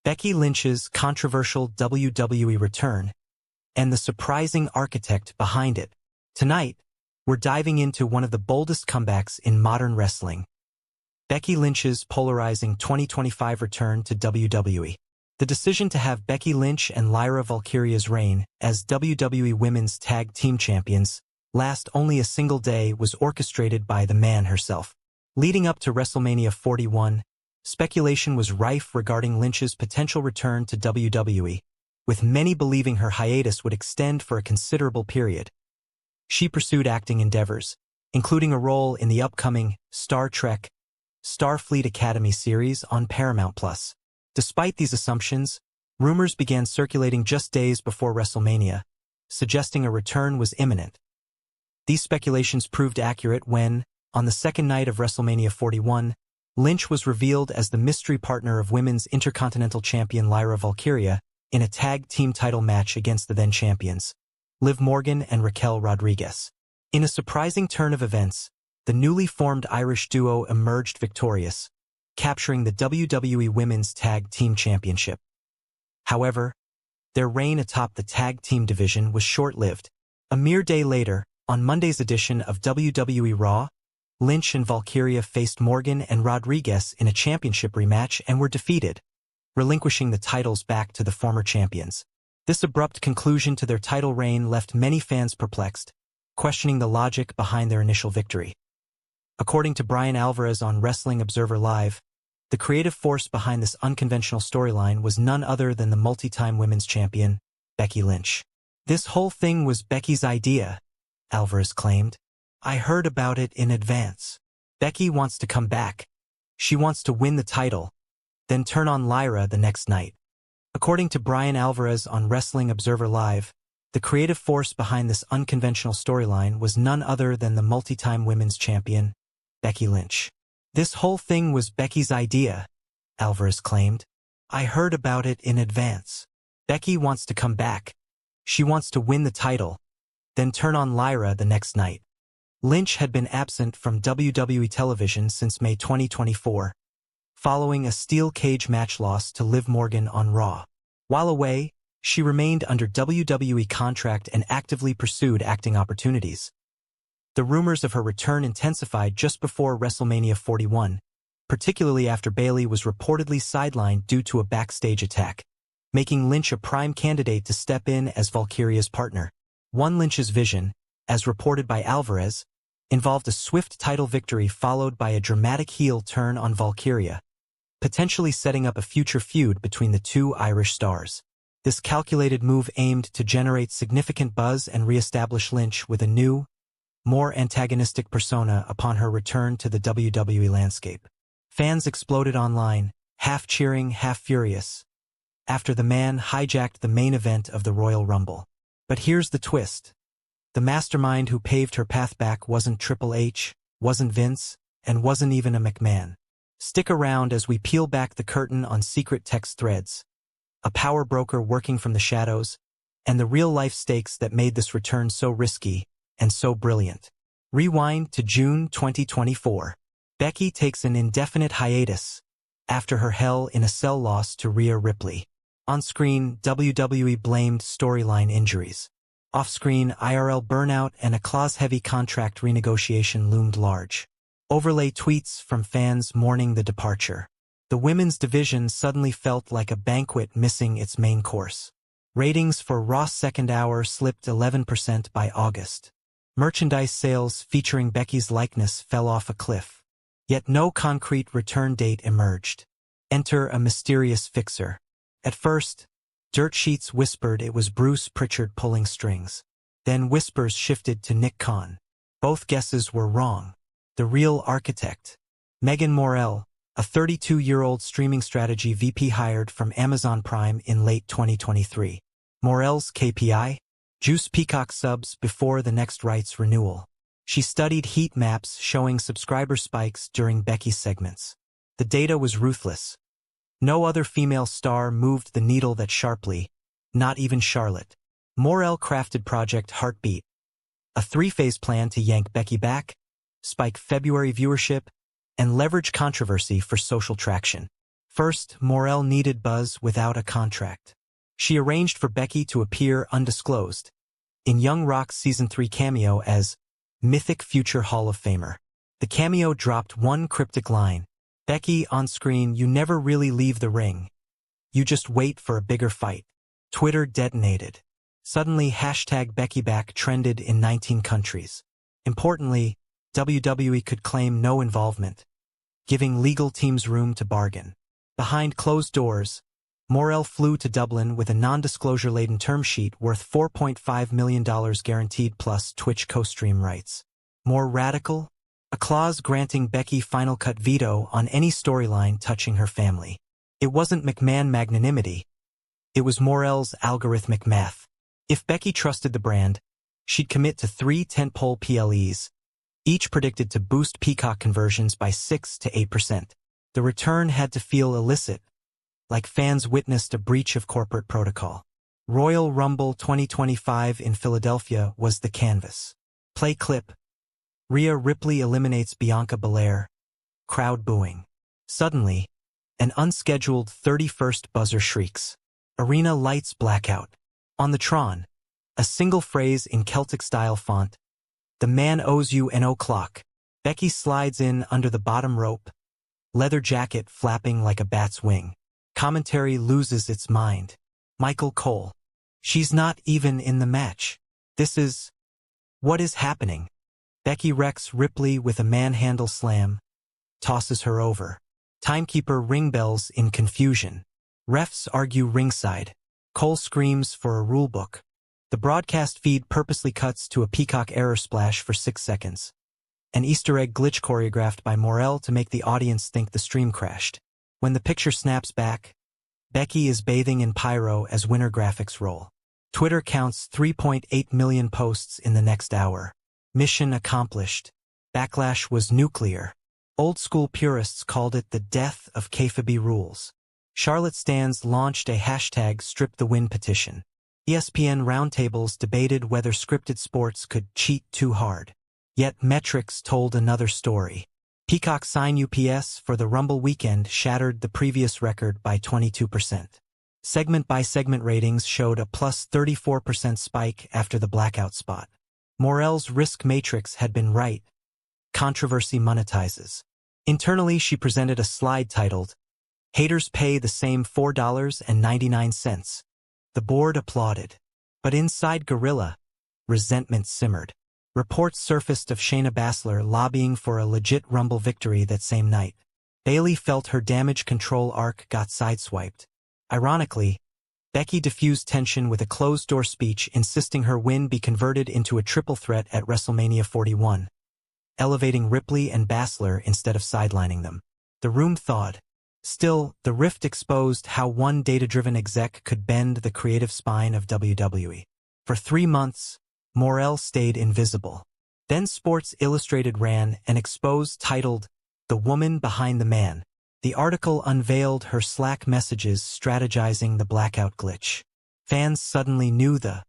Becky Lynch's controversial WWE return, and the surprising architect behind it. Tonight, we're diving into one of the boldest comebacks in modern wrestling, Becky Lynch's polarizing 2025 return to WWE. The decision to have Becky Lynch and Lyra Valkyria's reign as WWE Women's Tag Team Champions last only a single day was orchestrated by the man herself. Leading up to WrestleMania 41, speculation was rife regarding Lynch's potential return to WWE, with many believing her hiatus would extend for a considerable period. She pursued acting endeavors, including a role in the upcoming Star Trek Starfleet Academy series on Paramount+. Despite these assumptions, rumors began circulating just days before WrestleMania, suggesting a return was imminent. These speculations proved accurate when, on the second night of WrestleMania 41, Lynch was revealed as the mystery partner of Women's Intercontinental Champion Lyra Valkyria in a tag team title match against the then champions, Liv Morgan and Raquel Rodriguez. In a surprising turn of events, the newly formed Irish duo emerged victorious, capturing the WWE Women's Tag Team Championship. However, their reign atop the tag team division was short-lived. A mere day later, on Monday's edition of WWE Raw, Lynch and Valkyria faced Morgan and Rodriguez in a championship rematch and were defeated, relinquishing the titles back to the former champions. This abrupt conclusion to their title reign left many fans perplexed, questioning the logic behind their initial victory. According to Bryan Alvarez on Wrestling Observer Live, the creative force behind this unconventional storyline was none other than the multi-time women's champion, Becky Lynch. "This whole thing was Becky's idea," Alvarez claimed. "I heard about it in advance. Becky wants to come back. She wants to win the title, then turn on Lyra the next night." According to Bryan Alvarez on Wrestling Observer Live, the creative force behind this unconventional storyline was none other than the multi-time women's champion, Becky Lynch. "This whole thing was Becky's idea," Alvarez claimed. "I heard about it in advance. Becky wants to come back. She wants to win the title, then turn on Lyra the next night." Lynch had been absent from WWE television since May 2024, following a steel cage match loss to Liv Morgan on Raw. While away, she remained under WWE contract and actively pursued acting opportunities. The rumors of her return intensified just before WrestleMania 41, particularly after Bayley was reportedly sidelined due to a backstage attack, making Lynch a prime candidate to step in as Valkyria's partner. One Lynch's vision, as reported by Alvarez, involved a swift title victory followed by a dramatic heel turn on Valkyria, potentially setting up a future feud between the two Irish stars. This calculated move aimed to generate significant buzz and re-establish Lynch with a new, more antagonistic persona upon her return to the WWE landscape. Fans exploded online, half cheering, half furious, after the man hijacked the main event of the Royal Rumble. But here's the twist. The mastermind who paved her path back wasn't Triple H, wasn't Vince, and wasn't even a McMahon. Stick around as we peel back the curtain on secret text threads, a power broker working from the shadows, and the real-life stakes that made this return so risky and so brilliant. Rewind to June 2024. Becky takes an indefinite hiatus after her Hell in a Cell loss to Rhea Ripley. On-screen, WWE blamed storyline injuries. Off-screen, IRL burnout and a clause-heavy contract renegotiation loomed large. Overlay tweets from fans mourning the departure. The women's division suddenly felt like a banquet missing its main course. Ratings for Raw's second hour slipped 11% by August. Merchandise sales featuring Becky's likeness fell off a cliff. Yet no concrete return date emerged. Enter a mysterious fixer. At first, dirt sheets whispered it was Bruce Pritchard pulling strings. Then whispers shifted to Nick Khan. Both guesses were wrong. The real architect, Megan Morrell, a 32-year-old streaming strategy VP hired from Amazon Prime in late 2023. Morrell's KPI? Juice Peacock subs before the next rights renewal. She studied heat maps showing subscriber spikes during Becky's segments. The data was ruthless. No other female star moved the needle that sharply, not even Charlotte. Morrell crafted Project Heartbeat, a three-phase plan to yank Becky back, spike February viewership, and leverage controversy for social traction. First, Morel needed buzz without a contract. She arranged for Becky to appear undisclosed in Young Rock's Season 3 cameo as Mythic Future Hall of Famer. The cameo dropped one cryptic line: "Becky, on screen, you never really leave the ring. You just wait for a bigger fight." Twitter detonated. Suddenly, #BeckyBack trended in 19 countries. Importantly, WWE could claim no involvement, giving legal teams room to bargain. Behind closed doors, Morel flew to Dublin with a non-disclosure-laden term sheet worth $4.5 million guaranteed plus Twitch co-stream rights. More radical? A clause granting Becky final cut veto on any storyline touching her family. It wasn't McMahon magnanimity. It was Morel's algorithmic math. If Becky trusted the brand, she'd commit to 3 tentpole PLEs, each predicted to boost Peacock conversions by 6 to 8%. The return had to feel illicit, like fans witnessed a breach of corporate protocol. Royal Rumble 2025 in Philadelphia was the canvas. Play clip. Rhea Ripley eliminates Bianca Belair. Crowd booing. Suddenly, an unscheduled 31st buzzer shrieks. Arena lights blackout. On the Tron, a single phrase in Celtic-style font. "The man owes you an o'clock." Becky slides in under the bottom rope, leather jacket flapping like a bat's wing. Commentary loses its mind. Michael Cole. "She's not even in the match. What is happening?" Becky wrecks Ripley with a manhandle slam, tosses her over. Timekeeper ring bells in confusion. Refs argue ringside. Cole screams for a rulebook. The broadcast feed purposely cuts to a Peacock error splash for 6 seconds. An Easter egg glitch choreographed by Morel to make the audience think the stream crashed. When the picture snaps back, Becky is bathing in pyro as winner graphics roll. Twitter counts 3.8 million posts in the next hour. Mission accomplished. Backlash was nuclear. Old-school purists called it the death of kayfabe rules. Charlotte stans launched a #StripTheWin petition. ESPN roundtables debated whether scripted sports could cheat too hard. Yet metrics told another story. Peacock sign UPS for the Rumble weekend shattered the previous record by 22%. Segment-by-segment ratings showed a plus 34% spike after the blackout spot. Morel's risk matrix had been right. Controversy monetizes. Internally, she presented a slide titled, "Haters pay the same $4.99. The board applauded. But inside Gorilla, resentment simmered. Reports surfaced of Shayna Baszler lobbying for a legit Rumble victory that same night. Bayley felt her damage control arc got sideswiped. Ironically, Becky diffused tension with a closed-door speech insisting her win be converted into a triple threat at WrestleMania 41, elevating Ripley and Baszler instead of sidelining them. The room thawed. Still, the rift exposed how one data-driven exec could bend the creative spine of WWE. For 3 months, Morel stayed invisible. Then Sports Illustrated ran an expose titled, "The Woman Behind the Man." The article unveiled her Slack messages strategizing the blackout glitch. Fans suddenly knew the